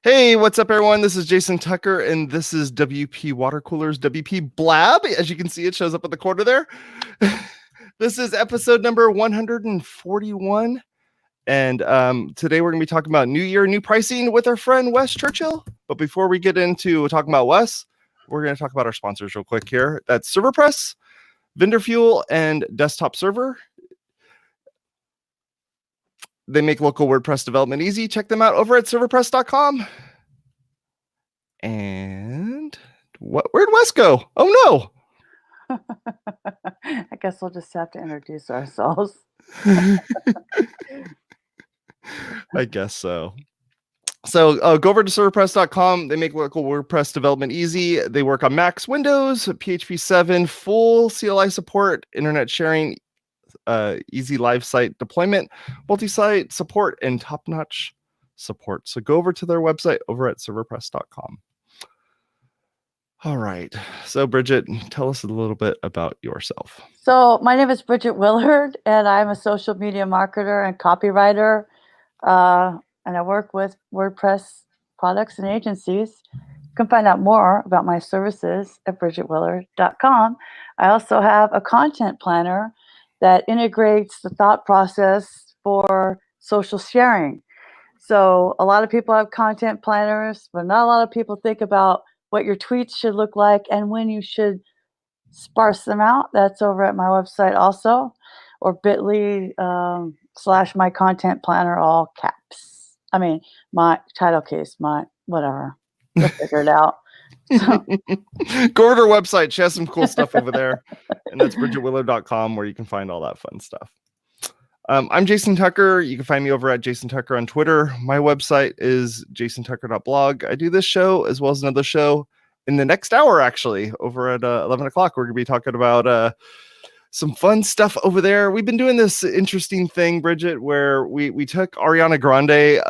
Hey, what's up, everyone? This is Jason Tucker, and this is WPwatercooler's WPblab. As you can see, it shows up in the corner there. This is episode number 141. And today we're going to be talking about New Year, new pricing with our friend Wes Chyrchel. But before we get into talking about Wes, we're going to talk about our sponsors real quick here. That's ServerPress, Vendor Fuel, and Desktop Server. They make local WordPress development easy. Check them out over at serverpress.com. And where'd Wes go? Oh, no. I guess we'll just have to introduce ourselves. I guess so. So go over to serverpress.com. They make local WordPress development easy. They work on Macs, Windows, PHP 7, full CLI support, internet sharing, easy live site deployment, multi-site support, and top-notch support. So go over to their website over at serverpress.com. All right. So Bridget, tell us a little bit about yourself. So my name is Bridget Willard, and I'm a social media marketer and copywriter. And I work with WordPress products and agencies. You can find out more about my services at bridgetwillard.com. I also have a content planner that integrates the thought process for social sharing. So a lot of people have content planners, but not a lot of people think about what your tweets should look like and when you should sparse them out. That's over at my website also, or bit.ly/my content planner, all caps. I mean, my title case, my whatever. You'll figure it out. So. Go over to her website. She has some cool stuff over there. And that's bridgetwillard.com, where you can find all that fun stuff. I'm Jason Tucker. You can find me over at Jason Tucker on Twitter. My website is jasontucker.blog. I do this show as well as another show in the next hour, actually, over at 11 o'clock. We're going to be talking about some fun stuff over there. We've been doing this interesting thing, Bridget, where we took Ariana Grande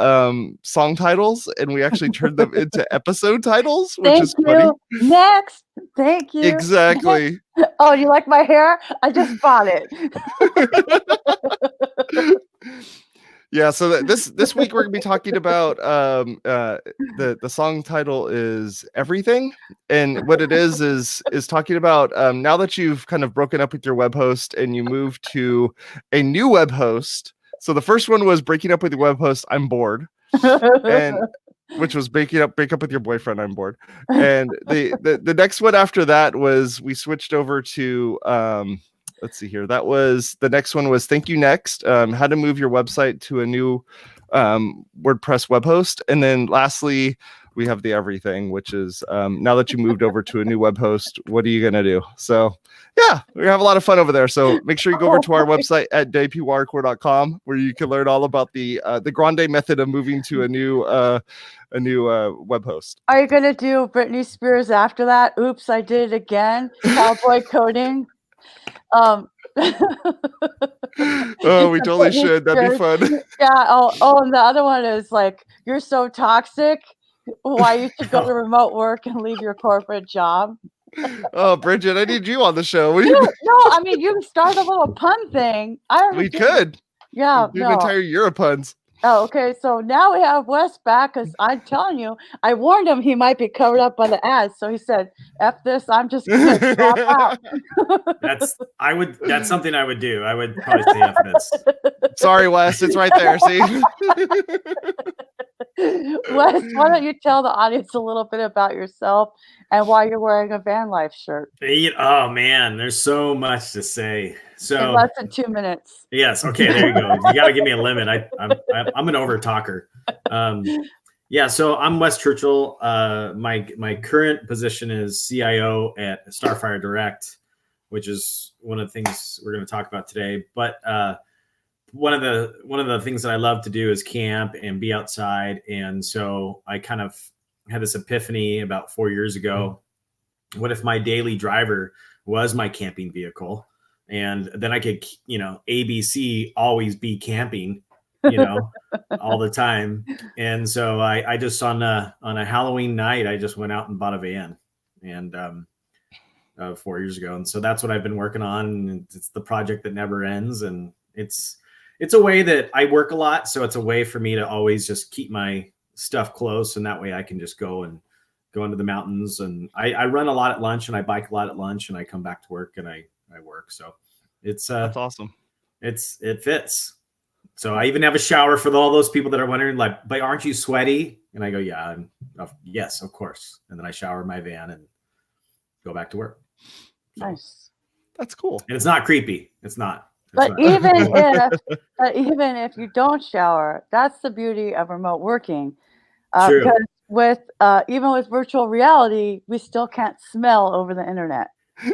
song titles and we actually turned them into episode titles, which is funny. Next. Thank you. Exactly. Oh, you like my hair? I just bought it. Yeah, so this week we're gonna be talking about the song title is Everything, and what it is talking about now that you've kind of broken up with your web host and you move to a new web host. So the first one was breaking up with your web host, I'm bored, and which was break up with your boyfriend, I'm bored, and the next one after that was we switched over to let's see here. That was the next one was Thank You Next. How to move your website to a new WordPress web host. And then lastly, we have the Everything, which is now that you moved over to a new web host, what are you going to do? So yeah, we have a lot of fun over there. So make sure you go over to our website at WPwatercooler.com, where you can learn all about the Grande method of moving to a new web host. Are you going to do Britney Spears after that? Oops, I did it again. Cowboy coding. Oh, we totally should. That'd be fun. Yeah. Oh, and the other one is like, you're so toxic. Why you should go to remote work and leave your corporate job. Oh, Bridget, I need you on the show. No, I mean, you can start a little pun thing. We could. Yeah. Do an entire year of puns. Oh, okay. So now we have Wes back because I'm telling you, I warned him he might be covered up by the ads. So he said, F this, I'm just going to drop out. That's something I would do. I would probably say F this. Sorry, Wes. It's right there. See? Wes, why don't you tell the audience a little bit about yourself and why you're wearing a van life shirt? Oh, man. There's so much to say. So in less than 2 minutes. Yes. Okay. There you go. You got to give me a limit. I'm an over talker. Yeah. So I'm Wes Chyrchel. My current position is CIO at Starfire Direct, which is one of the things we're going to talk about today. But one of the things that I love to do is camp and be outside. And so I kind of had this epiphany about 4 years ago. What if my daily driver was my camping vehicle? And then I could, ABC always be camping, all the time. And so I just on a Halloween night, I just went out and bought a van, and 4 years ago. And so that's what I've been working on. And it's the project that never ends. And it's a way that I work a lot. So it's a way for me to always just keep my stuff close, and that way I can just go into the mountains. And I run a lot at lunch, and I bike a lot at lunch, and I come back to work and I work. So it's That's awesome. it fits. So I even have a shower for all those people that are wondering, like, but aren't you sweaty? And I go, yeah, yes, of course. And then I shower in my van and go back to work. So, Nice. That's cool. and it's not creepy. It's not. But even if you don't shower, that's the beauty of remote working. True. Because even with virtual reality, we still can't smell over the internet.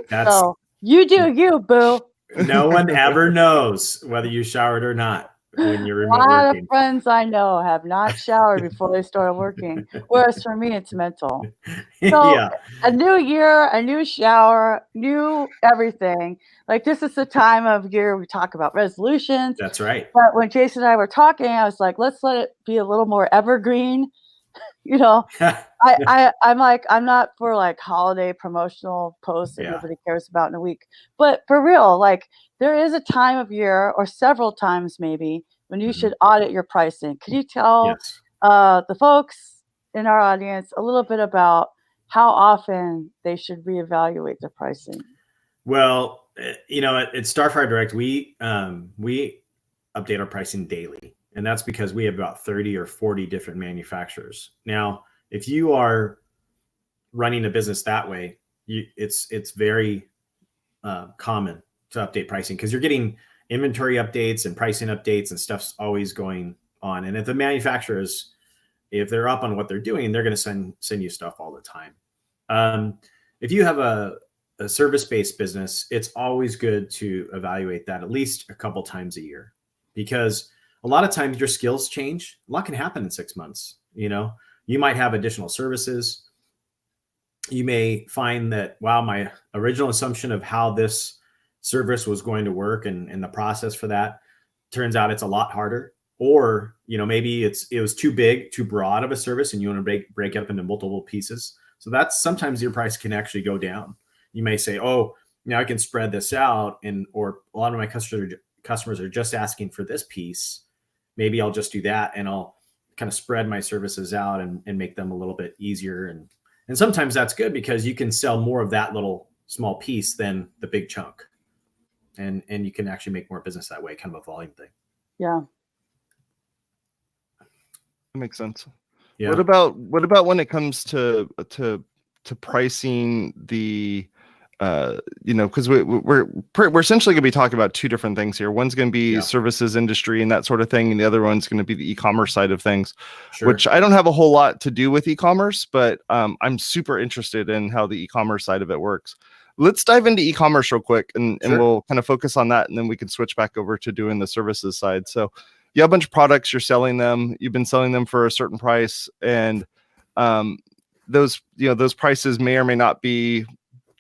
So you do you, boo. No one ever knows whether you showered or not when you're remote working. A lot of working. friends I know have not showered before they started working. Whereas for me, it's mental. So Yeah. a new year, a new shower, new everything. Like this is the time of year we talk about resolutions. That's right. But when Jason and I were talking, I was like, let's let it be a little more evergreen. I'm like, I'm not for like holiday promotional posts that nobody cares about in a week. But for real, like there is a time of year or several times maybe when you should audit your pricing. Could you tell the folks in our audience a little bit about how often they should reevaluate their pricing? Well, at Starfire Direct, we update our pricing daily. And that's because we have about 30 or 40 different manufacturers. Now, if you are running a business that way, it's very common to update pricing because you're getting inventory updates and pricing updates and stuff's always going on. And if the manufacturers, if they're up on what they're doing, they're going to send you stuff all the time. If you have a service-based business, it's always good to evaluate that at least a couple times a year because a lot of times your skills change. A lot can happen in 6 months. You might have additional services. You may find that, wow, my original assumption of how this service was going to work and the process for that turns out it's a lot harder. Or, maybe it was too big, too broad of a service and you want to break it up into multiple pieces. So that's sometimes your price can actually go down. You may say, oh, now I can spread this out or a lot of my customers are just asking for this piece. Maybe I'll just do that and I'll kind of spread my services out and make them a little bit easier. And sometimes that's good because you can sell more of that little small piece than the big chunk. And you can actually make more business that way, kind of a volume thing. Yeah. That makes sense. Yeah. What about when it comes to pricing the because we're essentially going to be talking about two different things here. One's going to be services industry and that sort of thing, and the other one's going to be the e-commerce side of things, which I don't have a whole lot to do with e-commerce, but I'm super interested in how the e-commerce side of it works. Let's dive into e-commerce real quick, and we'll kind of focus on that, and then we can switch back over to doing the services side. So you have a bunch of products, you're selling them, you've been selling them for a certain price, and those prices may or may not be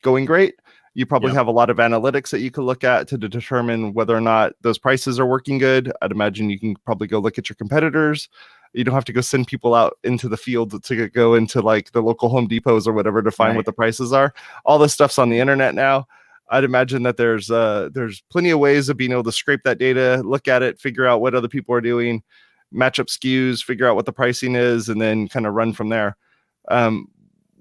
going great. You probably have a lot of analytics that you could look at to determine whether or not those prices are working good. I'd imagine you can probably go look at your competitors. You don't have to go send people out into the field to go into like the local Home Depots or whatever to find what the prices are. All this stuff's on the internet now. I'd imagine that there's plenty of ways of being able to scrape that data, look at it, figure out what other people are doing, match up SKUs, figure out what the pricing is, and then kind of run from there.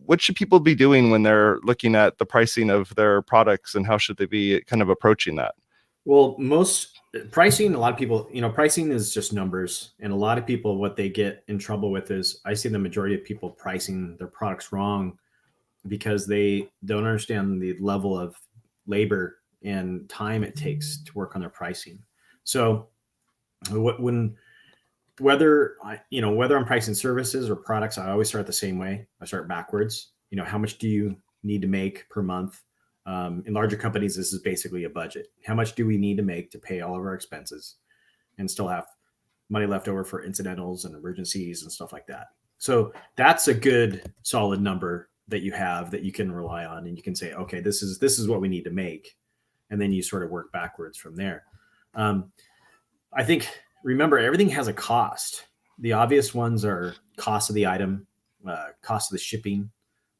What should people be doing when they're looking at the pricing of their products, and how should they be kind of approaching that? Well, most pricing, a lot of people, pricing is just numbers. And a lot of people, what they get in trouble with is I see the majority of people pricing their products wrong because they don't understand the level of labor and time it takes to work on their pricing. So whether I'm pricing services or products, I always start the same way. I start backwards. How much do you need to make per month? In larger companies, this is basically a budget. How much do we need to make to pay all of our expenses and still have money left over for incidentals and emergencies and stuff like that? So that's a good solid number that you have that you can rely on, and you can say, okay, this is what we need to make. And then you sort of work backwards from there. I think, remember, everything has a cost. The obvious ones are cost of the item, cost of the shipping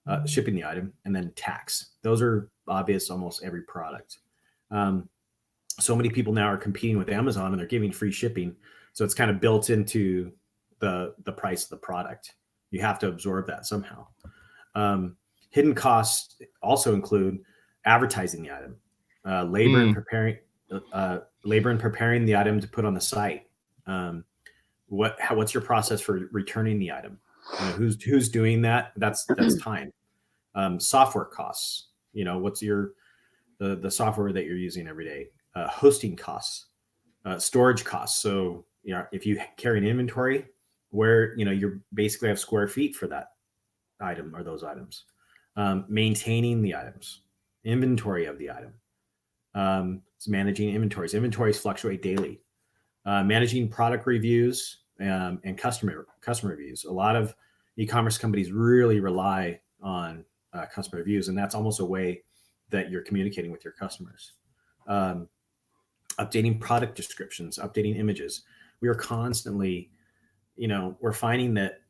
the item, and then tax. Those are obvious almost every product. So many people now are competing with Amazon and they're giving free shipping. So it's kind of built into the price of the product. You have to absorb that somehow. Hidden costs also include advertising the item, labor and preparing the item to put on the site. What's your process for returning the item? Who's doing that? That's time. Software costs. What's the software that you're using every day? Hosting costs, storage costs. So if you carry an inventory where you basically have square feet for that item or those items. Maintaining the items, inventory of the item. It's managing inventories. Inventories fluctuate daily. Managing product reviews and customer reviews. A lot of e-commerce companies really rely on customer reviews, and that's almost a way that you're communicating with your customers. Updating product descriptions, updating images. We are constantly, we're finding that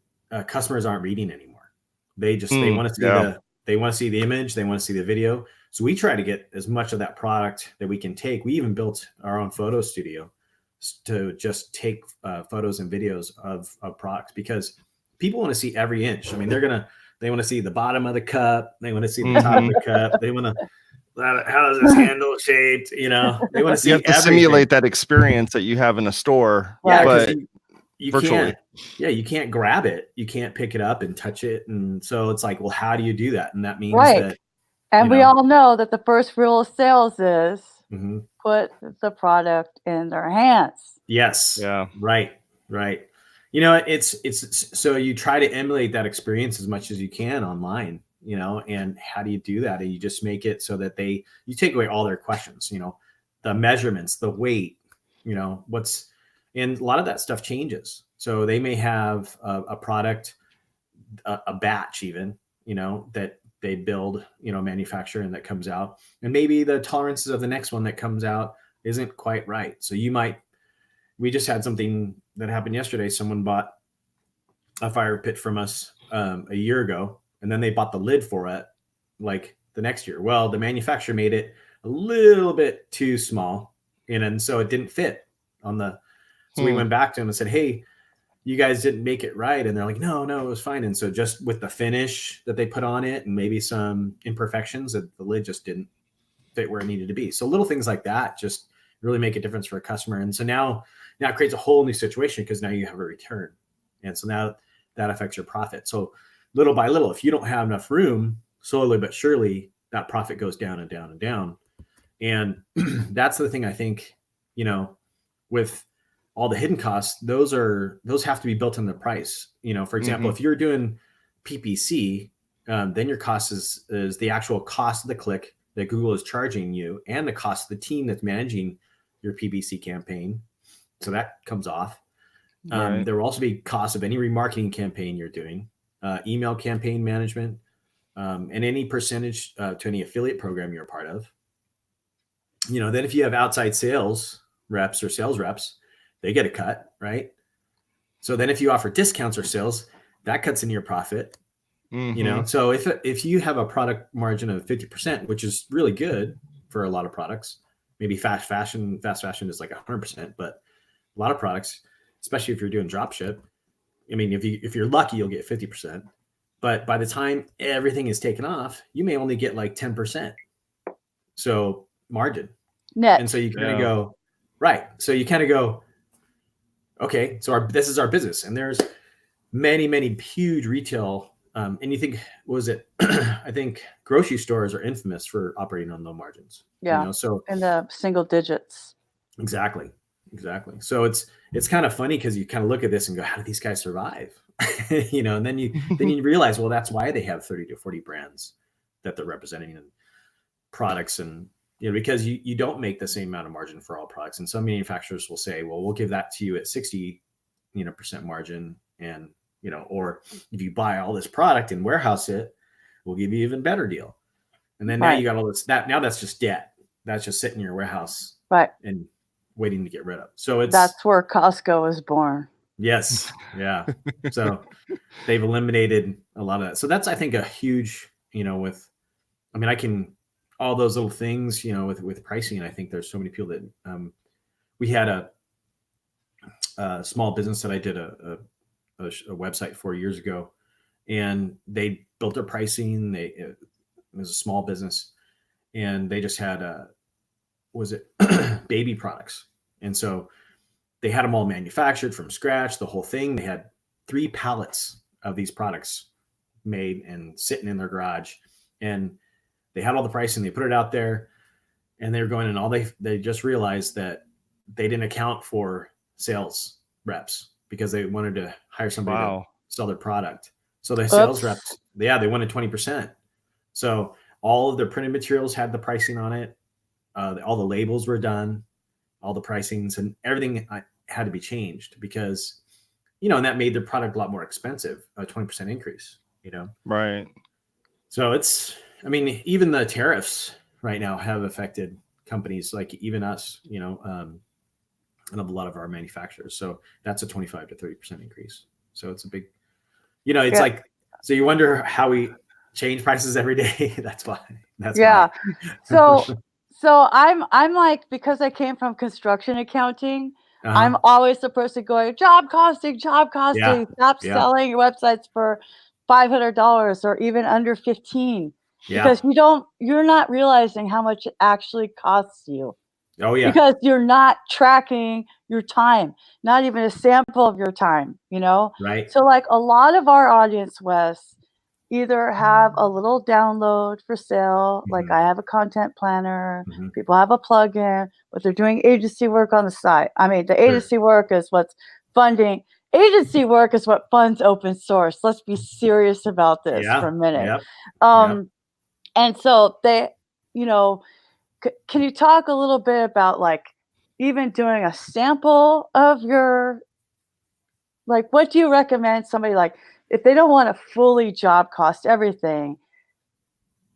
customers aren't reading anymore. They want to see they want to see the image, they want to see the video. So we try to get as much of that product that we can take. We even built our own photo studio to just take photos and videos of products, because people want to see every inch. I mean, they want to see the bottom of the cup. They want to see the top of the cup. They want to, how is this handle shaped? They want to see you have to simulate that experience that you have in a store. Yeah, but you virtually. You can't grab it. You can't pick it up and touch it. And so it's like, well, how do you do that? And that means that. And we all know that the first rule of sales is put the product in their hands. Yes. Yeah. Right. It's so you try to emulate that experience as much as you can online, and how do you do that? And you just make it so that you take away all their questions, the measurements, the weight, and a lot of that stuff changes. So they may have a product, a batch even, that they build, manufacture, and that comes out. And maybe the tolerances of the next one that comes out isn't quite right. So we just had something that happened yesterday. Someone bought a fire pit from us a year ago, and then they bought the lid for it like the next year. Well, the manufacturer made it a little bit too small, and so it didn't fit on the. So we went back to them and said, "Hey, you guys didn't make it right." And they're like, no, it was fine. And so just with the finish that they put on it and maybe some imperfections, that the lid just didn't fit where it needed to be. So little things like that just really make a difference for a customer. And so now it creates a whole new situation, because now you have a return. And so now that affects your profit. So little by little, if you don't have enough room, slowly but surely that profit goes down and down and down. And that's the thing, I think, with all the hidden costs, those have to be built in the price. For example, if you're doing PPC, then your cost is the actual cost of the click that Google is charging you, and the cost of the team that's managing your PPC campaign. So that comes off. Right. There will also be costs of any remarketing campaign you're doing, email campaign management, and any percentage to any affiliate program you're a part of. Then if you have outside sales reps or sales reps, they get a cut, right? So then if you offer discounts or sales, that cuts into your profit. So if you have a product margin of 50%, which is really good for a lot of products, maybe fast fashion is like 100%, but a lot of products, especially if you're doing drop ship, I mean, if you're lucky, you'll get 50%. But by the time everything is taken off, you may only get like 10%. So margin. Net. And so you kind of go, right. So you kind of go, okay, so this is our business, and there's many, many huge retail. And you think, I think grocery stores are infamous for operating on low margins. Yeah. So in the single digits. Exactly. So it's kind of funny, because you kind of look at this and go, how do these guys survive? And then you realize, well, that's why they have 30 to 40 brands that they're representing in products, and because you don't make the same amount of margin for all products. And some manufacturers will say, well, we'll give that to you at 60% margin, and or if you buy all this product and warehouse it, we'll give you even better deal. And then now you got all this, now that's just debt. That's just sitting in your warehouse, right, and waiting to get rid of. So that's where Costco was born. Yes. Yeah. So they've eliminated a lot of that. So that's, I think, a huge, all those little things, with pricing. I think there's so many people that we had a small business that I did a website 4 years ago, and they built their pricing. It was a small business, and they just had baby products, and so they had them all manufactured from scratch, the whole thing. They had 3 pallets of these products made and sitting in their garage, and they had all the pricing. They put it out there, and they were going, and they just realized that they didn't account for sales reps because they wanted to hire somebody to sell their product. So the sales reps, they wanted 20%. So all of their printed materials had the pricing on it. All the labels were done, all the pricings and everything had to be changed because, and that made their product a lot more expensive, a 20% increase, Right. So even the tariffs right now have affected companies like even us, and a lot of our manufacturers. So that's a 25 to 30% increase. So it's a big, it's like, so you wonder how we change prices every day. That's why. Why. So I'm like, because I came from construction accounting, I'm always the person going, job costing, stop selling your websites for $500 or even under 15 because you're not realizing how much it actually costs you. Oh yeah. Because you're not tracking your time, not even a sample of your time, Right. So like a lot of our audience, Wes, either have a little download for sale, like I have a content planner, people have a plugin, but they're doing agency work on the side. I mean, the agency work is what's funding. Agency work is what funds open source. Let's be serious about this for a minute. And so they, can you talk a little bit about like even doing a sample of your, like, what do you recommend somebody like, if they don't want to fully job cost everything,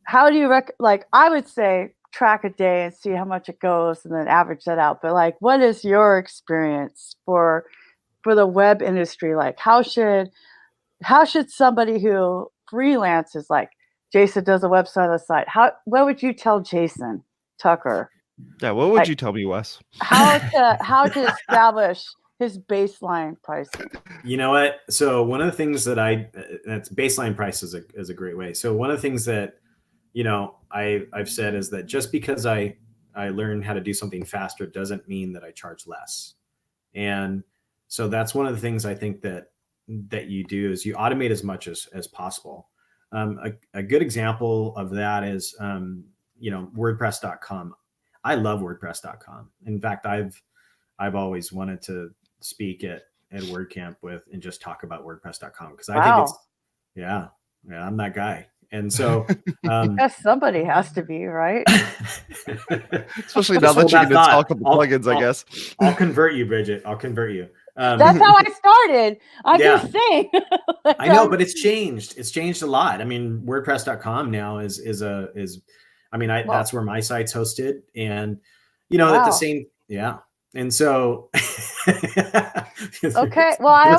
how do you like, I would say track a day and see how much it goes and then average that out. But like, what is your experience for the web industry? Like, how should somebody who freelances, like Jason does a website on the side, what would you tell Jason Tucker? Yeah, what would you tell me, Wes? How to establish his baseline pricing? You know what? So one of the things that that's baseline price is a great way. So one of the things that, I've said is that just because I learned how to do something faster doesn't mean that I charge less. And so that's one of the things I think that you do is you automate as much as possible. A good example of that is, WordPress.com. I love WordPress.com. In fact, I've always wanted to speak at WordCamp and just talk about WordPress.com because I think it's, I'm that guy. And so, somebody has to be, right? Especially now that you can install a couple plugins, I guess. I'll convert you, Bridget. I'll convert you. That's how I started. I'm just saying. I know, but it's changed. It's changed a lot. I mean, WordPress.com now is that's where my site's hosted, and at the same, and so. Okay. Well, I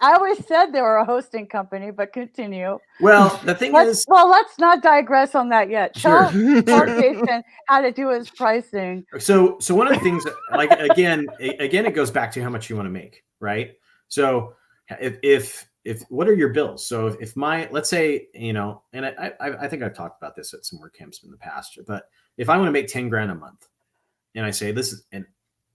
always said they were a hosting company, but continue. Well, the thing is, let's not digress on that yet. Tell Jason how to do his pricing. So one of the things, like again, it goes back to how much you want to make, right? So if what are your bills? So if let's say, and I think I've talked about this at some WordCamps in the past, but if I want to make 10 grand a month, and I say this is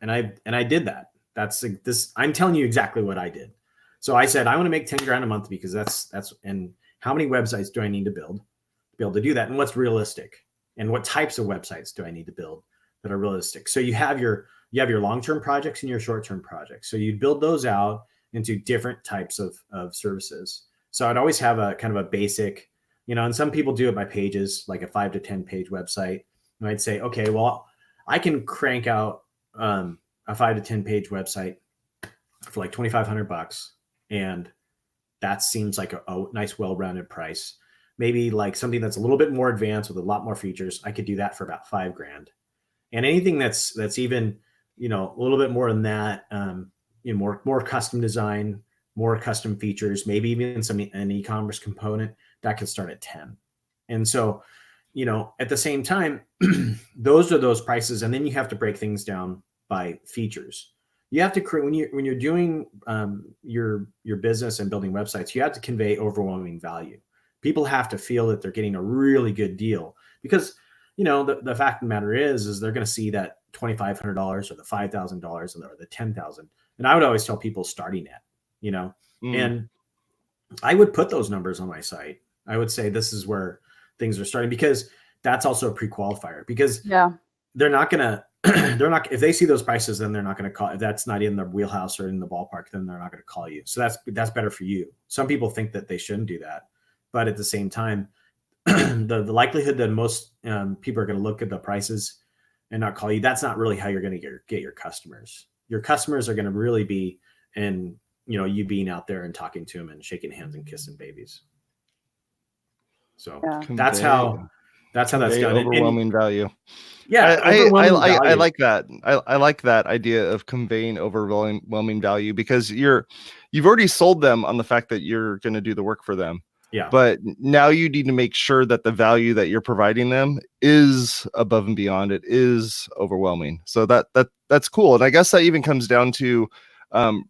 and I did that. That's this. I'm telling you exactly what I did. So I said I want to make 10 grand a month because that's and how many websites do I need to build to be able to do that, and what's realistic, and what types of websites do I need to build that are realistic. So you have your long-term projects and your short-term projects. So you build those out into different types of services. So I'd always have a kind of a basic, and some people do it by pages, like a 5 to 10 page website. And I'd say, okay, well, I can crank out a 5 to 10 page website for like $2,500. And that seems like a nice, well-rounded price. Maybe like something that's a little bit more advanced with a lot more features, I could do that for about $5 grand. And anything that's even, a little bit more than that, more custom design, more custom features, maybe even an e-commerce component that could start at 10. And so, at the same time, those are those prices. And then you have to break things down by features. you have to create, when you're doing your business and building websites, you have to convey overwhelming value. People have to feel that they're getting a really good deal, because the fact of the matter is they're going to see that $2,500 or the $5,000 or the $10,000. And I would always tell people starting at, and I would put those numbers on my site. I would say this is where things are starting, because that's also a pre-qualifier, because they're not going to, if they see those prices, then they're not going to call. If that's not in the wheelhouse or in the ballpark, then they're not going to call you. So that's better for you. Some people think that they shouldn't do that, but at the same time, the likelihood that most people are going to look at the prices and not call you, that's not really how you're going to get your customers. Your customers are going to really be in, you being out there and talking to them and shaking hands and kissing babies. So that's how that's done. Overwhelming value. Yeah, I like that. I like that idea of conveying overwhelming value, because you've already sold them on the fact that you're going to do the work for them. Yeah. But now you need to make sure that the value that you're providing them is above and beyond. It is overwhelming. So that's cool. And I guess that even comes down to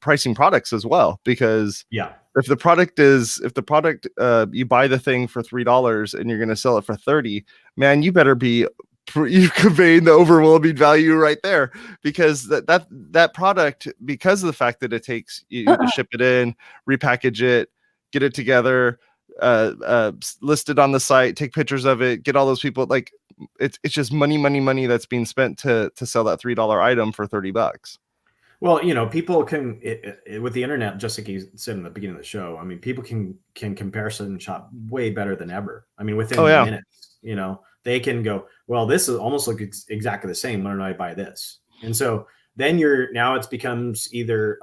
pricing products as well, because if the product you buy the thing for $3 and you're going to sell it for $30, man, you better be conveying the overwhelming value right there, because that product, because of the fact that it takes you to ship it in, repackage it, get it together, list it on the site, take pictures of it, get all those people, like it's just money that's being spent to sell that $3 item for $30. Well, people can, with the internet, just like you said in the beginning of the show, I mean, people can comparison shop way better than ever. I mean, within minutes, they can go, well, this is almost like it's exactly the same. Why don't I buy this? And so then it becomes either,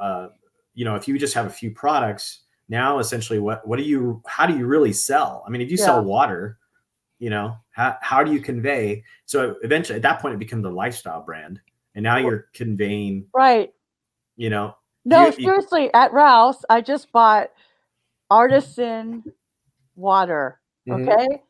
if you just have a few products, now essentially how do you really sell? I mean, if you sell water, how do you convey? So eventually at that point, it becomes a lifestyle brand. And now you're conveying, right. No, seriously, at Rouse, I just bought artisan water. Okay.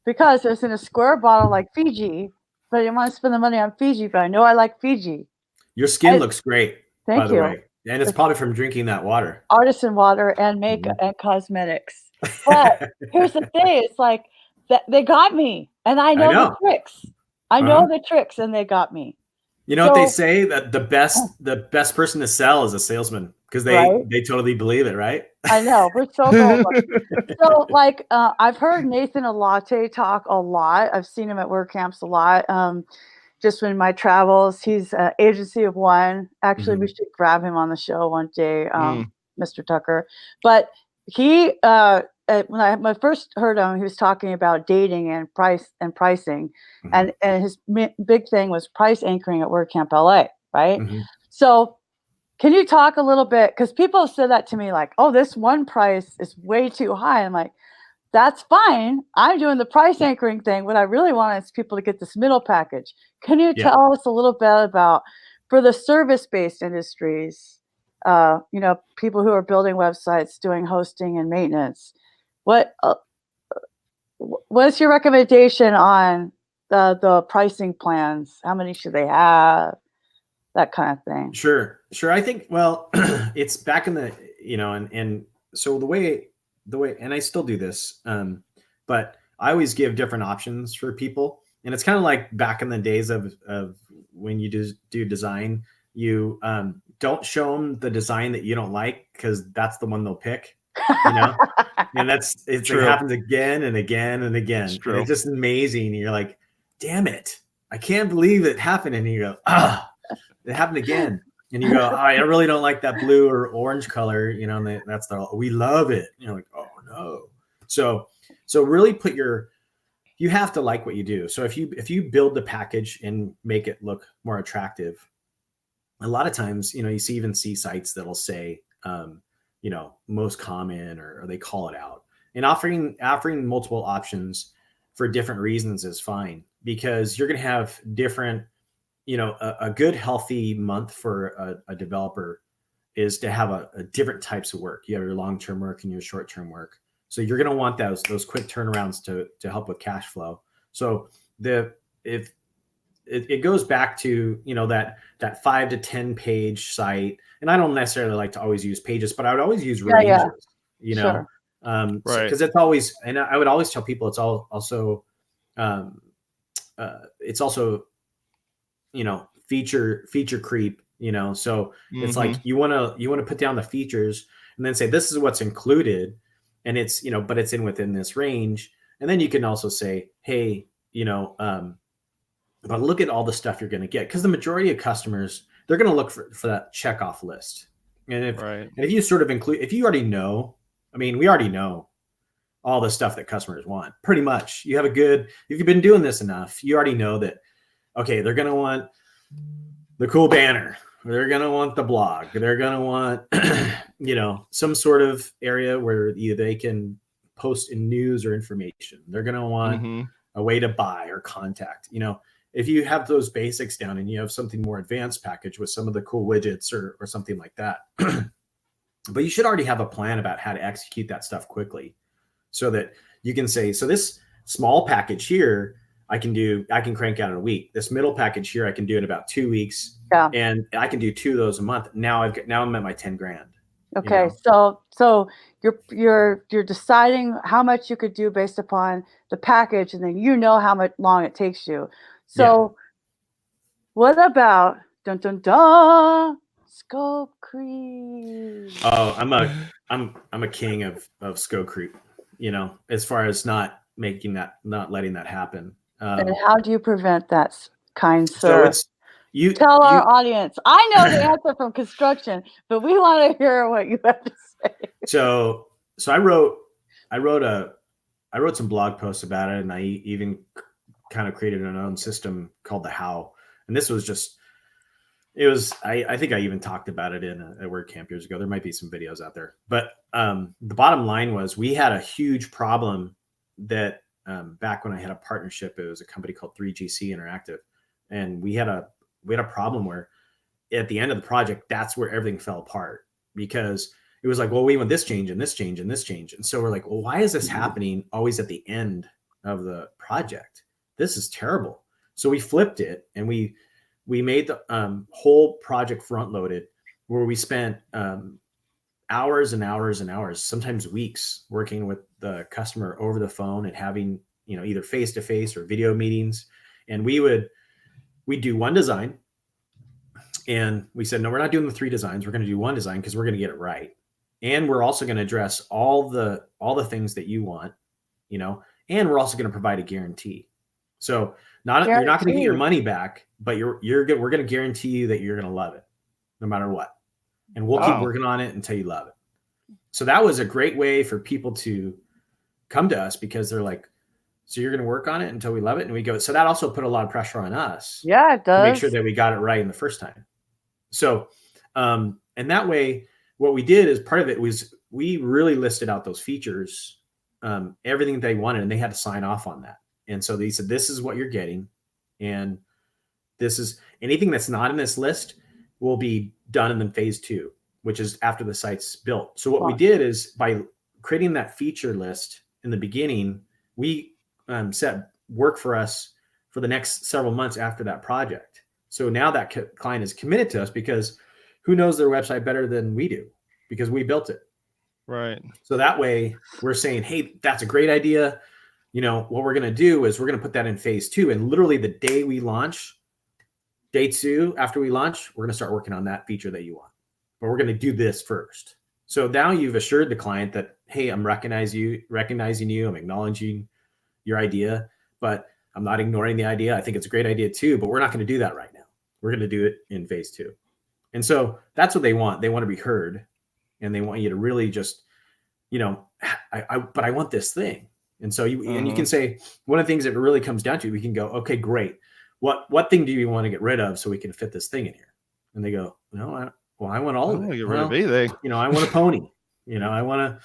Because it's in a square bottle like Fiji, but I didn't want to spend the money on Fiji, but I know I like Fiji. Your skin looks great, by the you. way. And it's probably from drinking that water. Artisan water and makeup and cosmetics. But here's the thing. It's like they got me, and I know the tricks. I know the tricks, and they got me. You know what they say, that the best person to sell is a salesman, because they totally believe it, right? I know, we're so cool. So like I've heard Nathan Alate talk a lot. I've seen him at WordCamps a lot. Just in my travels, he's agency of one. Actually, we should grab him on the show one day, Mr. Tucker. But he, when I first heard him, he was talking about dating and pricing, and his big thing was price anchoring at WordCamp LA, right? So, can you talk a little bit, because people have said that to me, like, oh, this one price is way too high. I'm like, that's fine. I'm doing the price anchoring thing. What I really want is people to get this middle package. Can you tell us a little bit about, for the service-based industries, people who are building websites, doing hosting and maintenance, what's your recommendation on the pricing plans? How many should they have? That kind of thing. Sure. I think, well, it's back in the, and so the way, and I still do this, but I always give different options for people. And it's kind of like back in the days of when you do design, you don't show them the design that you don't like, because that's the one they'll pick, and it happens again and again and again. And it's just amazing. And you're like, damn it, I can't believe it happened. And you go, it happened again. And you go, I really don't like that blue or orange color, and that's we love it. And you're like, oh no. So really you have to like what you do. So if you build the package and make it look more attractive, a lot of times, you see sites that'll say, most common, or they call it out. And offering multiple options for different reasons is fine, because you're going to have different, a good healthy month for a developer is to have a different types of work. You have your long-term work and your short-term work. So you're going to want those quick turnarounds to help with cash flow. So if it goes back to, you know, that 5 to 10 page site. And I don't necessarily like to always use pages, but I would always use ranges, you know, Sure. Right. because it's always, and I would always tell people it's also, you know, feature creep, you know. So it's like you want to put down the features and then say, this is what's included, and it's, you know, but it's within this range. And then you can also say, hey, you know, but look at all the stuff you're going to get, because the majority of customers, they're going to look for that checkoff list. And if you sort of include, if you already know, I mean, we already know all the stuff that customers want pretty much. If you've been doing this enough, you already know that, okay, they're going to want the cool banner. They're going to want the blog. They're going to want, you know, some sort of area where either they can post in news or information. They're going to want a way to buy or contact, you know. If you have those basics down and you have something more advanced package with some of the cool widgets or something like that, but you should already have a plan about how to execute that stuff quickly, so that you can say, so this small package here, I can crank out in a week. This middle package here, I can do in about 2 weeks. Yeah. And I can do 2 of those a month. Now I'm at my 10 grand. Okay. You know? So you're deciding how much you could do based upon the package, and then you know how much long it takes you. So what about scope creep? Oh, I'm a king of scope creep, you know, as far as not letting that happen. And how do you prevent that, kind sir? So it's tell our audience. I know the answer from construction, but we want to hear what you have to say. So I wrote some blog posts about it, and I even kind of created an own system called the How. And this was just, I think I even talked about it at WordCamp years ago. There might be some videos out there, but the bottom line was, we had a huge problem that back when I had a partnership, it was a company called 3GC Interactive. And we had a problem where at the end of the project, that's where everything fell apart, because it was like, well, we want this change and this change and this change. And so we're like, well, why is this happening always at the end of the project? This is terrible. So we flipped it, and we made the whole project front loaded, where we spent hours and hours and hours, sometimes weeks, working with the customer over the phone and having, you know, either face-to-face or video meetings. And we'd do one design, and we said, no, we're not doing the 3 designs. We're going to do one design because we're going to get it right. And we're also going to address all the things that you want, you know, and we're also going to provide a guarantee. So you're not going to get your money back, but we're going to guarantee you that you're going to love it no matter what. And we'll keep working on it until you love it. So that was a great way for people to come to us, because they're like, so you're going to work on it until we love it? And we go, so that also put a lot of pressure on us. Yeah, it does. To make sure that we got it right in the first time. So, and that way, what we did is, part of it was, we really listed out those features, everything they wanted, and they had to sign off on that. And so they said, this is what you're getting. And this is anything that's not in this list will be done in the phase 2, which is after the site's built. So what we did is, by creating that feature list in the beginning, we set work for us for the next several months after that project. So now that client is committed to us, because who knows their website better than we do, because we built it. Right. So that way we're saying, hey, that's a great idea. You know, what we're going to do is we're going to put that in phase 2. And literally the day we launch, day 2 after we launch, we're going to start working on that feature that you want. But we're going to do this first. So now you've assured the client that, hey, I'm recognizing you, I'm acknowledging your idea, but I'm not ignoring the idea. I think it's a great idea too, but we're not going to do that right now. We're going to do it in phase 2. And so that's what they want. They want to be heard, and they want you to really just, you know, but I want this thing. And so and you can say, one of the things that it really comes down to, we can go, okay, great. What thing do you want to get rid of so we can fit this thing in here? And they go, no, I want all of it. Get rid of anything. You know, I want a pony. You know, I want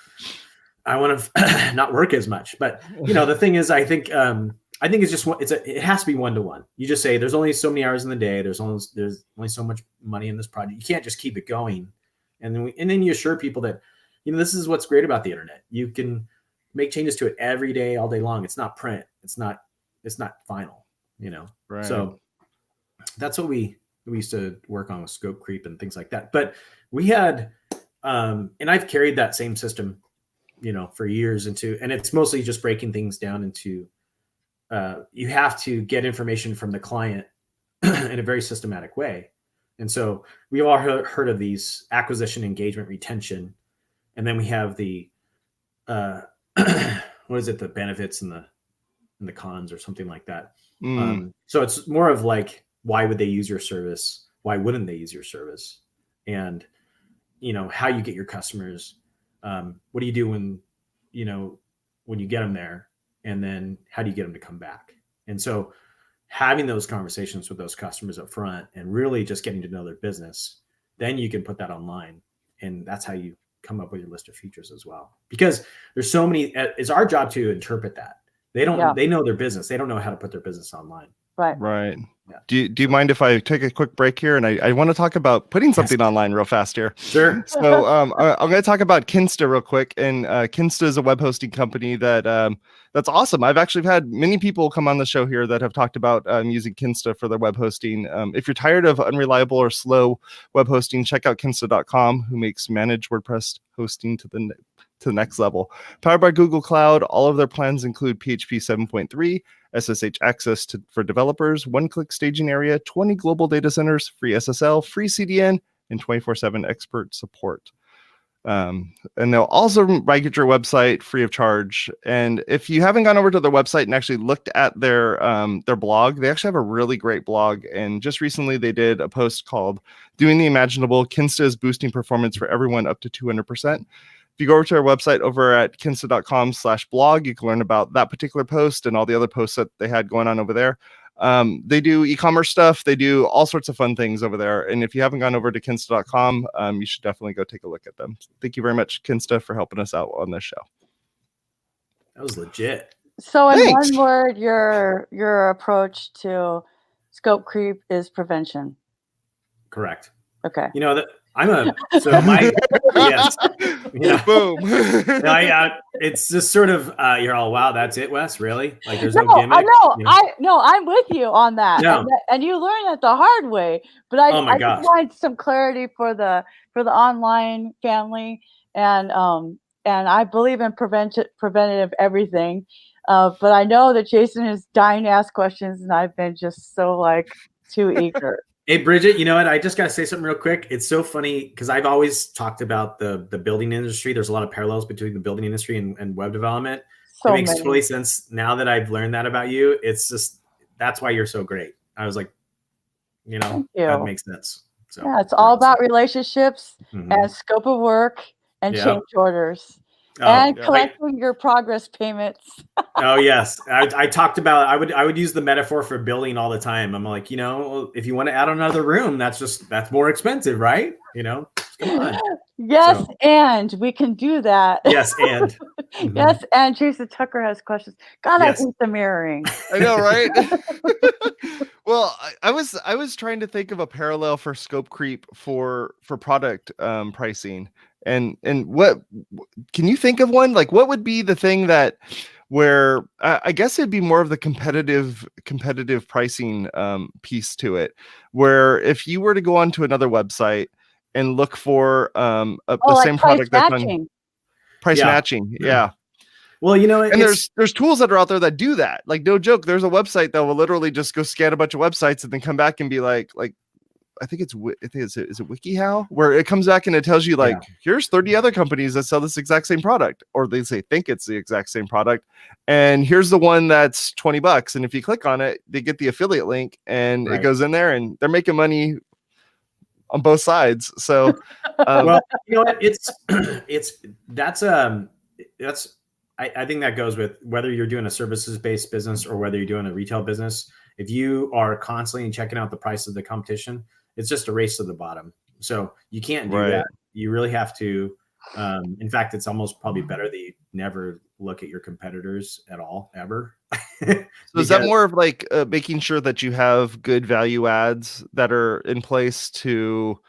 to not work as much. But you know, the thing is, I think it's just it has to be 1-to-1. You just say, there's only so many hours in the day. There's only so much money in this project. You can't just keep it going. And then you assure people that, you know, this is what's great about the internet. You can make changes to it every day, all day long. It's not print. It's not final, you know? Right. So that's what we used to work on with scope creep and things like that. But we had, and I've carried that same system, for years and it's mostly just breaking things down into, you have to get information from the client in a very systematic way. And so we've all heard of these: acquisition, engagement, retention. And then we have the, what is it? The benefits and the cons, or something like that. So it's more of like, why would they use your service? Why wouldn't they use your service? And, how you get your customers. What do you do when you get them there? And then how do you get them to come back? And so having those conversations with those customers up front and really just getting to know their business, then you can put that online. And that's how you come up with your list of features as well. Because there's so many, it's our job to interpret that. They don't, they know their business. They don't know how to put their business online. Right. Yeah. Do you mind if I take a quick break here? And I want to talk about putting something online real fast here. Sure. So I'm going to talk about Kinsta real quick. And Kinsta is a web hosting company that's awesome. I've actually had many people come on the show here that have talked about using Kinsta for their web hosting. If you're tired of unreliable or slow web hosting, check out Kinsta.com, who makes managed WordPress hosting to the next level. Powered by Google Cloud, all of their plans include PHP 7.3, SSH access for developers, one-click staging area, 20 global data centers, free SSL, free CDN, and 24/7 expert support. And they'll also migrate your website free of charge. And if you haven't gone over to their website and actually looked at their blog, they actually have a really great blog. And just recently they did a post called "Doing the Imaginable: Kinsta is boosting performance for everyone up to 200%." If you go over to our website over at kinsta.com/blog, you can learn about that particular post and all the other posts that they had going on over there. They do e-commerce stuff. They do all sorts of fun things over there. And if you haven't gone over to kinsta.com, you should definitely go take a look at them. Thank you very much, Kinsta, for helping us out on this show. That was legit. So in one word, your approach to scope creep is prevention. Correct. Okay. Yes. Yeah. Boom. It's just sort of, you're all, wow, that's it, Wes? Really? Like there's no gimmick? I'm with you on that. No. And you learn that the hard way. But I just want some clarity for the online family. And I believe in preventative everything. But I know that Jason is dying to ask questions, and I've been just so too eager. Hey, Bridget, you know what? I just got to say something real quick. It's so funny because I've always talked about the building industry. There's a lot of parallels between the building industry and web development. It makes totally sense now that I've learned that about you. It's just, that's why you're so great. I was like, that makes sense. So yeah, it's all about relationships and scope of work and change orders. And collecting your progress payments. Oh yes, I talked about. I would use the metaphor for building all the time. I'm like, if you want to add another room, that's more expensive, right? Come on. Yes, and we can do that. Yes, and yes, and Jason Tucker has questions. God, I hate the mirroring. I know, right? Well, I was trying to think of a parallel for scope creep for product pricing. And what can you think of one? Like, what would be the thing where I guess it'd be more of the competitive pricing piece to it, where if you were to go onto another website and look for the same product that's on price matching. Yeah. Well, and there's tools that are out there that do that. Like, no joke, there's a website that will literally just go scan a bunch of websites and then come back and be like I think is it WikiHow, where it comes back and it tells you here's 30 other companies that sell this exact same product, or they think it's the exact same product, and here's the one that's $20, and if you click on it, they get the affiliate link, and it goes in there, and they're making money on both sides. So, well, I think that goes with whether you're doing a services-based business or whether you're doing a retail business. If you are constantly checking out the price of the competition, it's just a race to the bottom. So you can't do that. You really have to. In fact, it's almost probably better that you never look at your competitors at all, ever. So is that more of like making sure that you have good value adds that are in place to